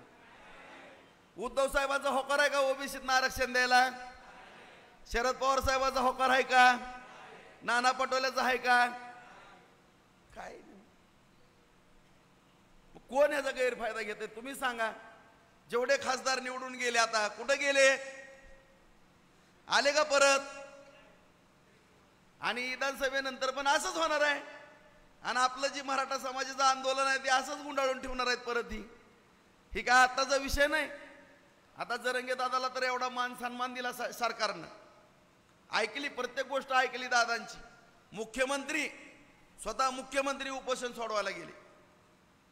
उद्धव साहेबांचा होकार आहे का ओबीसीतनं आरक्षण द्यायला? शरद पवार साहेबांचा होकार आहे का? नाना पटोलेचा आहे का? काय कोण याचा गैरफायदा घेते तुम्ही सांगा? जेवढे खासदार निवडून गेले आता कुठे गेले? आले का परत? आणि विधानसभेनंतर पण असंच होणार आहे. आणि आपलं जी मराठा समाजाचं आंदोलन आहे ते असंच गुंडाळून ठेवणार आहेत परत. ही काय आत्ताचा विषय नाही. आता जरंगे दादाला तर एवढा मान सन्मान दिला सरकारनं, ऐकली प्रत्येक गोष्ट ऐकली दादांची. मुख्यमंत्री स्वतः मुख्यमंत्री उपोषण सोडवायला गेले,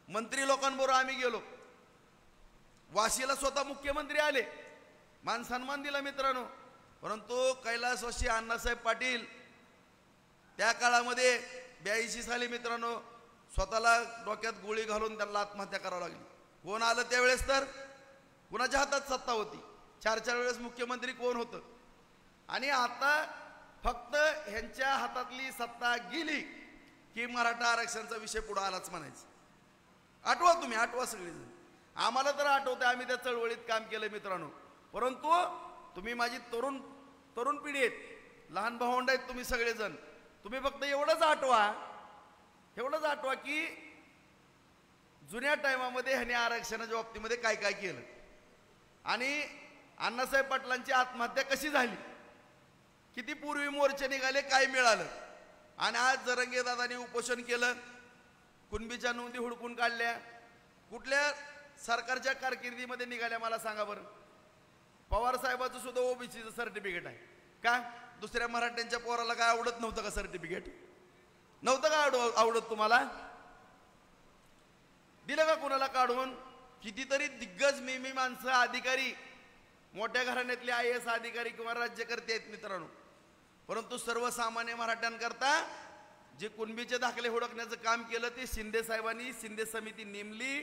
मंत्री लोकांबरोबर आम्ही गेलो, वाशीला स्वतः मुख्यमंत्री आले, मान सन्मान दिला मित्रांनो. परंतु कैलासवासी अण्णासाहेब पाटील त्या काळामध्ये 82 साली मित्रांनो स्वतःला डोक्यात गोळी घालून त्यांना आत्महत्या करावी लागली. कोण आलं त्यावेळेस? तर कुणाच्या हातात सत्ता होती? 4 वेळेस मुख्यमंत्री कोण होतं? आणि आता फक्त ह्यांच्या हातातली सत्ता गेली की मराठा आरक्षणाचा विषय पुढे आलाच म्हणायचं. आठवा तुम्ही, आठवा सगळेजण. आम्हाला तर आठवतं, आम्ही त्या चळवळीत काम केलं मित्रांनो. परंतु तुम्ही माझी तरुण पिढी आहेत, लहान भावंड आहेत तुम्ही सगळेजण. तुम्ही फक्त एवढंच आठवा की जुन्या टायमामध्ये ह्याने आरक्षणाच्या बाबतीमध्ये काय काय केलं आणि अण्णासाहेब पाटलांची आत्महत्या कशी झाली, किती पूर्वी मोर्चे निघाले, काय मिळालं. आणि आज जरंगे दादांनी उपोषण केलं, कुणबीच्या नोंदी हुडकून काढल्या. कुठल्या सरकारच्या कारकिर्दीमध्ये निघाल्या मला सांगा बरं? पवार साहेबाचं सुद्धा ओबीसीचं सर्टिफिकेट आहे. का दुसऱ्या मराठ्यांच्या पोराला काय आवडत नव्हतं का? सर्टिफिकेट नव्हतं का आवडत तुम्हाला? दिलं का कुणाला काढून? कितीतरी दिग्गज मी माणसं, अधिकारी, मोठ्या घराण्यातले IAS अधिकारी किंवा राज्यकर्ते आहेत मित्रांनो. परंतु सर्वसामान्य मराठ्यांकरता जे कुणबीचे दाखले हुडकण्याचं काम केलं ते शिंदे साहेबांनी, शिंदे समिती नेमली,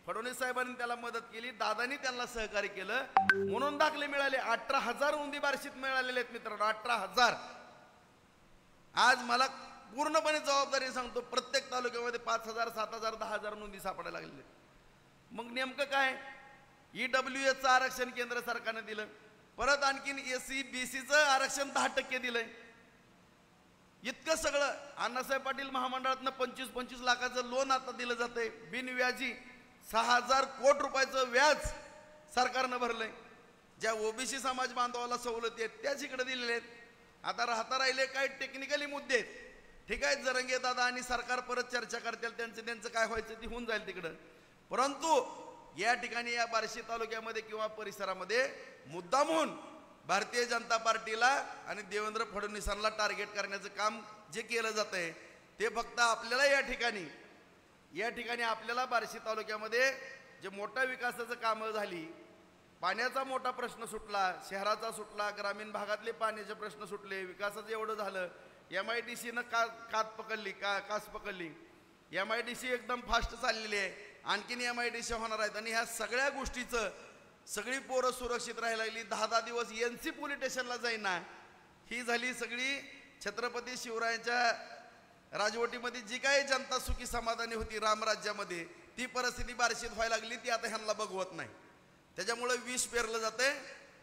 फडणवीस साहेबांनी त्याला मदत केली, दादांनी त्यांना सहकार्य केलं, म्हणून दाखले मिळाले. 18,000 नोंदी बार्शीत मिळालेले आहेत मित्रांनो, 18,000. आज मला पूर्णपणे जबाबदारी सांगतो, प्रत्येक तालुक्यामध्ये 5,000, 7,000, 10,000 नोंदी सापडायला लागलेल्या. मग नेमकं काय? EWSचं आरक्षण केंद्र सरकारने दिलं, परत आणखीन SC BCचं आरक्षण 10% दिलंय. इतकं सगळं अण्णासाहेब पाटील महामंडळातनं 25-25 लाखाचं लोन आता दिलं जातंय बिनव्याजी. 6,000 कोटी रुपयाचं व्याज सरकारनं भरलंय. ज्या OBC समाज बांधवाला सवलती आहेत त्याच इकडे दिलेले आहेत. आता राहिले काय टेक्निकली मुद्दे आहेत. ठीक आहे, जरंगे दादा आणि सरकार परत चर्चा करतील, त्यांचं काय व्हायचं ते होऊन जाईल तिकडं. परंतु या ठिकाणी या बार्शी तालुक्यामध्ये किंवा परिसरामध्ये मुद्दाम होऊन भारतीय जनता पार्टीला आणि देवेंद्र फडणवीसांना टार्गेट करण्याचं काम जे केलं जातंय ते फक्त आपल्याला या ठिकाणी आपल्याला बार्शी तालुक्यामध्ये जे मोठ्या विकासाचं कामं झाली, पाण्याचा मोठा प्रश्न सुटला, शहराचा सुटला, ग्रामीण भागातले पाण्याचे प्रश्न सुटले, विकासाचं एवढं झालं, MIDCनं कास पकडली. MIDC एकदम फास्ट चाललेली आहे, आणखीन MIDC होणार आहेत. आणि ह्या सगळ्या गोष्टीचं सगळी पोरं सुरक्षित राहायला लागली. 10 दिवस NC पोलीस स्टेशनला जाईना. ही झाली सगळी छत्रपती शिवरायांच्या राजवटीमध्ये जी काही जनता सुखी समाधानी होती रामराज्यामध्ये, ती परिस्थिती बार्शीत व्हायला लागली. ती आता ह्यांना बघवत नाही, त्याच्यामुळे विष पेरलं जाते.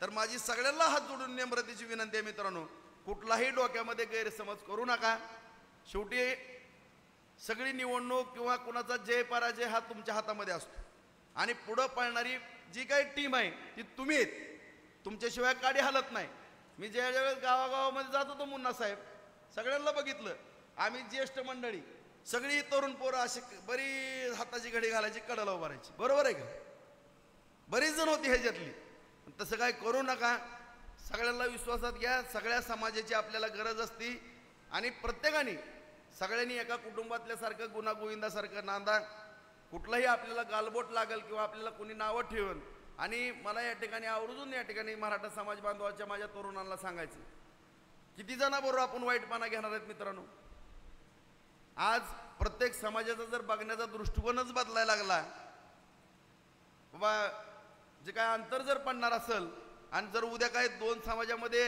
तर माझी सगळ्यांना हात जोडून नम्रतेची विनंती आहे मित्रांनो, कुठलाही डोक्यामध्ये गैरसमज करू नका. शेवटी सगळी निवडणूक किंवा कुणाचा जय पराजय हा तुमच्या हातामध्ये असतो. आणि पुढं पळणारी जी काही टीम आहे ती तुम्ही आहेत, तुमच्याशिवाय काडी हलत नाही. मी ज्यावेळेस गावागावामध्ये जात होतो मुन्ना साहेब, सगळ्यांना बघितलं. आम्ही ज्येष्ठ मंडळी सगळी तरुण पोरं अशी बरी हाताची घडी घालायची, कडाला उभारायची. बरोबर आहे का? बरीच जण होती ह्याच्यातली. तसं काय करू नका. सगळ्यांना विश्वासात घ्या. सगळ्या समाजाची आपल्याला गरज असती आणि प्रत्येकाने सगळ्यांनी एका कुटुंबातल्यासारखं गुणागोविंदासारखं नांदा. कुठलाही आपल्याला गालबोट लागल किंवा आपल्याला कोणी नावं ठेवून. आणि मला या ठिकाणी आवर्जून या ठिकाणी मराठा समाज बांधवाच्या माझ्या तरुणांना सांगायचं, किती जणांबरोबर आपण वाईटपणा घेणार आहेत मित्रांनो. आज प्रत्येक समाजाचा जर बघण्याचा दृष्टिकोनच बदलायला लागला, बाबा जे काय अंतर जर पडणार असेल आणि जर उद्या काय दोन समाजामध्ये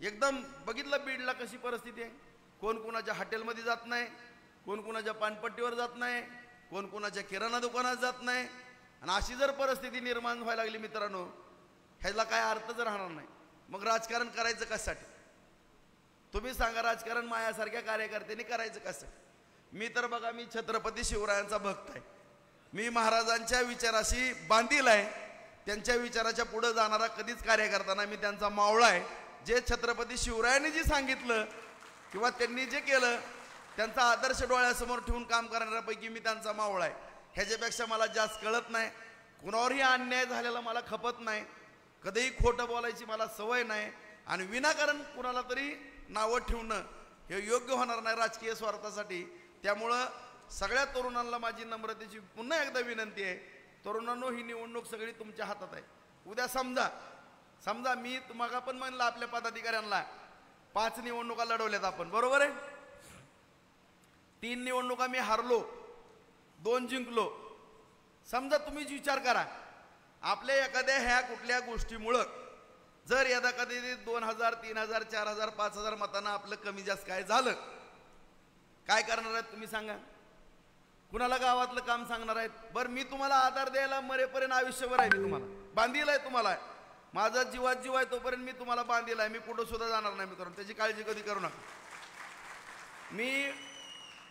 एकदम बघितलं बीडला कशी परिस्थिती आहे, कोण कोणाच्या हॉटेलमध्ये जात नाही, कोण कोणाच्या पानपट्टीवर जात नाही, कोण कोणाच्या किराणा दुकानात जात नाही. आणि अशी जर परिस्थिती निर्माण व्हायला लागली मित्रांनो, ह्याला काय अर्थच राहणार नाही. मग राजकारण करायचं कशासाठी? तुम्ही सांगा, राजकारण मायासारख्या कार्यकर्त्यांनी करायचं कसं? मी तर बघा, मी छत्रपती शिवरायांचा भक्त आहे. मी महाराजांच्या विचाराशी बांधील आहे. त्यांच्या विचाराच्या पुढे जाणारा कधीच कार्यकर्ता नाही. मी त्यांचा मावळा आहे. जे छत्रपती शिवरायांनी जे सांगितलं किंवा त्यांनी जे केलं त्यांचा आदर्श डोळ्यासमोर ठेवून काम करणाऱ्यापैकी मी त्यांचा मावळा आहे. ह्याच्यापेक्षा मला जास्त कळत नाही. कुणावरही अन्याय झालेला मला खपत नाही. कधीही खोटं बोलायची मला सवय नाही. आणि विनाकारण कुणाला तरी नावं ठेवणं हे योग्य होणार नाही राजकीय स्वार्थासाठी. त्यामुळं सगळ्या तरुणांना माझी नम्रतेची पुन्हा एकदा विनंती आहे, तरुणांनो ही निवडणूक सगळी तुमच्या हातात आहे. उद्या समजा मी तुम्हाला पण म्हणलं आपल्या पदाधिकाऱ्यांना 5 निवडणुका लढवल्यात आपण, बरोबर आहे. 3 निवडणुका मी हारलो, 2 जिंकलो. समजा तुम्हीच विचार करा, आपल्या एखाद्या ह्या कुठल्या गोष्टीमुळं जर यदा कधी 2000 3000 4000 5000 मतांना आपलं कमी जास्त काय झालं, काय करणार आहेत तुम्ही सांगा. कुणाला गावातलं काम सांगणार आहेत. बरं मी तुम्हाला आधार द्यायला मरेपर्यंत आयुष्यभर आहे, मी तुम्हाला बांधील आहे. तुम्हाला माझा जीवात जीव आहे तोपर्यंत मी तुम्हाला बांधील आहे. मी कुठं सुद्धा जाणार नाही मित्रांनो, त्याची काळजी कधी करू नका.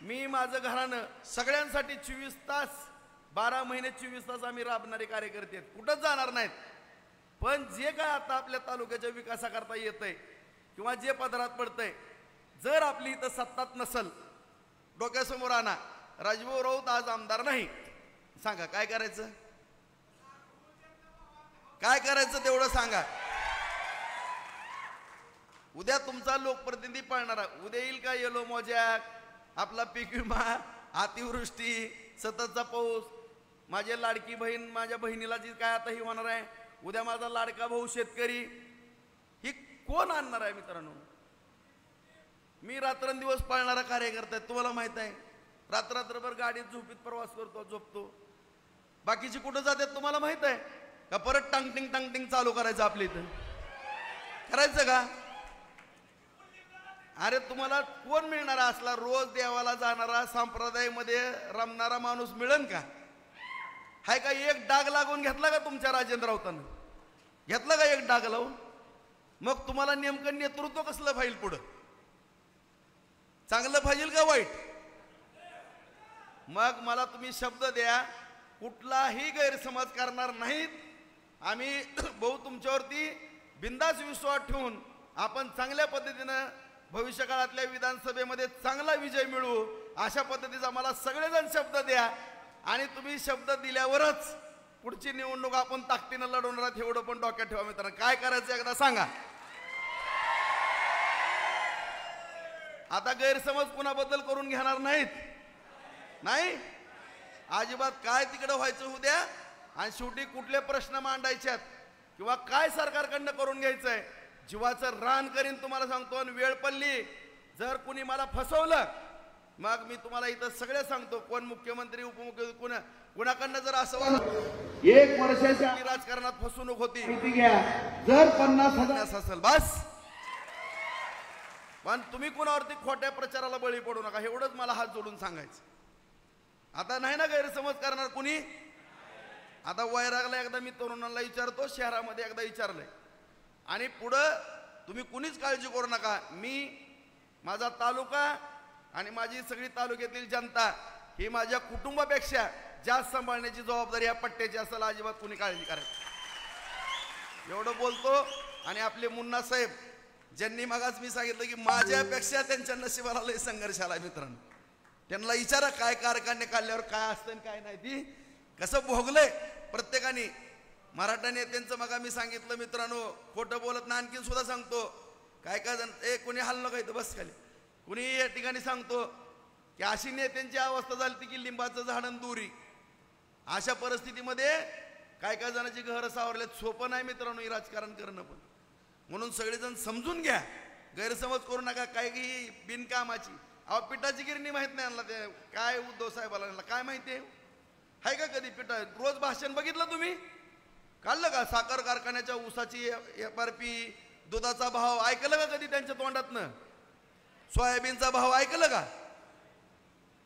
मी माझं घरानं सगळ्यांसाठी 24 तास 12 महिने 24 तास आम्ही राबणारे कार्यकर्ते आहेत, कुठंच जाणार नाहीत. पण जे काय आता आपल्या तालुक्याच्या विकासाकरता येतंय किंवा जे पदरात पडतंय, जर आपली इथं सत्तात नसल, डोक्यासमोर आणा, राजभाऊ राऊत आज आमदार नाही, सांगा काय करायचं. काय करायचं तेवढं सांगा. उद्या तुमचा लोकप्रतिनिधी पाळणारा, उद्या येईल का येलो मोजॅक, आपला पीक विमा, अतिवृष्टी, सततचा पाऊस, माझी लाडकी बहीण, माझ्या बहिणीला जी काय आता ही होणार आहे, उद्या माझा लाडका भाऊ शेतकरी, ही कोण आणणार आहे मित्रांनो. मी रात्रंदिवस पाळणारा कार्यकर्ता आहे, तुम्हाला माहित आहे. रात्रभर गाडीत झोपीत प्रवास करतो, झोपतो. बाकीची कुठं जातात तुम्हाला माहित आहे का. परत टांगटिंग चालू करायचं आपल्या इथं, करायचं का. अरे तुम्हाला कोण मिळणार असला रोज देवाला जाणारा संप्रदायामध्ये रमणारा माणूस मिळेल का. हाय का. एक डाग लागून घेतला का तुमच्या राजेंद्र राऊतानं, घेतला का एक डाग लावून. मग तुम्हाला नेमकं नेतृत्व कसलं पाहिजे पुढं, चांगलं पाहिजे का वाईट. मग मला तुम्ही शब्द द्या, कुठलाही गैरसमज करणार नाहीत. आम्ही भाऊ तुमच्यावरती बिनधास्त विश्वास ठेवून आपण चांगल्या पद्धतीनं भविष्य काळातल्या विधानसभेमध्ये चांगला विजय मिळवू, अशा पद्धतीचा मला सगळेजण शब्द द्या. आणि तुम्ही शब्द दिल्यावरच पुढची निवडणूक आपण ताकदीनं लढवणार आहात, एवढं पण डोक्यात ठेवा मित्रांनो. काय करायचं एकदा सांगा. आता गैरसमज कुणाबद्दल करून घेणार नाहीत, नाही अजिबात. काय तिकडं व्हायचं उद्या, आणि शेवटी कुठले प्रश्न मांडायच्यात किंवा काय सरकारकडनं करून घ्यायचंय, जीवाचं रान करीन तुम्हाला सांगतो. आणि वेळ पडली जर कुणी मला फसवलं, मग मी तुम्हाला इथं सगळे सांगतो, कोण मुख्यमंत्री उपमुख्यमंत्री कुणाकडनं जर असं 1 वर्षाच्या राजकारणात फसवणूक होती, जर 50,000 असेल बस. पण तुम्ही कुणावरती खोट्या प्रचाराला बळी पडू नका, एवढंच मला हात जोडून सांगायचं. आता नाही ना गैरसमज करणार कुणी. आता वैरागला एकदा मी तरुणांना विचारतो, शहरामध्ये एकदा विचारलंय, आणि पुढं तुम्ही कुणीच काळजी करू नका. मी, माझा तालुका आणि माझी सगळी तालुक्यातील जनता ही माझ्या कुटुंबापेक्षा जास्त सांभाळण्याची जबाबदारी या पट्ट्याची असेल. अजिबात कुणी काळजी करायची, एवढं बोलतो. आणि आपले मुन्ना साहेब ज्यांनी मगाच मी सांगितलं की माझ्यापेक्षा त्यांच्या नशिबाला लय संघर्ष आला मित्रांनो, त्यांना विचारा काय कारखाने काढल्यावर काय असतं आणि काय नाही, ती कसं भोगलंय प्रत्येकाने. मराठा नेत्यांचं मग मी सांगितलं मित्रांनो, खोटं बोलत नाही. आणखीन सुद्धा सांगतो, काय काय जण कोणी हल्लं का इथं बस खाली, कुणी या ठिकाणी सांगतो की अशी नेत्यांची अवस्था झाली की लिंबाचं झाडण दुरी. अशा परिस्थितीमध्ये काय काय जणांची घरं सावरल्यात. सोपं नाही मित्रांनो हे राजकारण करणं. पण म्हणून सगळेजण समजून घ्या, गैरसमज करू नका. काय की बिनकामाची अहो पिठाची गिरणी माहित नाही आणला, ते काय उद्धव साहेबाला काय माहिती आहे का. कधी पिठा रोज भाषण बघितलं तुम्ही, काढलं का. साखर कारखान्याच्या ऊसाची FRP, दुधाचा भाव ऐकलं का कधी त्यांच्या तोंडातनं. सोयाबीनचा भाव ऐकलं का.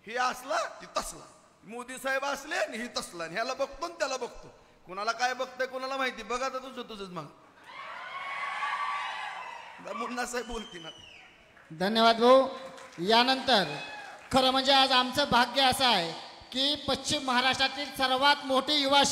हे असला ती तसला, मोदी साहेब असले आणि ही तसला, ह्याला बघतो आणि त्याला बघतो. कुणाला काय बघतंय कुणाला माहिती. बघा तर तुझंच मग मुन्ना साहेब बोलतील. धन्यवाद भाऊ. यानंतर खरं म्हणजे आज आमचं भाग्य असं आहे की पश्चिम महाराष्ट्रातील सर्वात मोठी युवा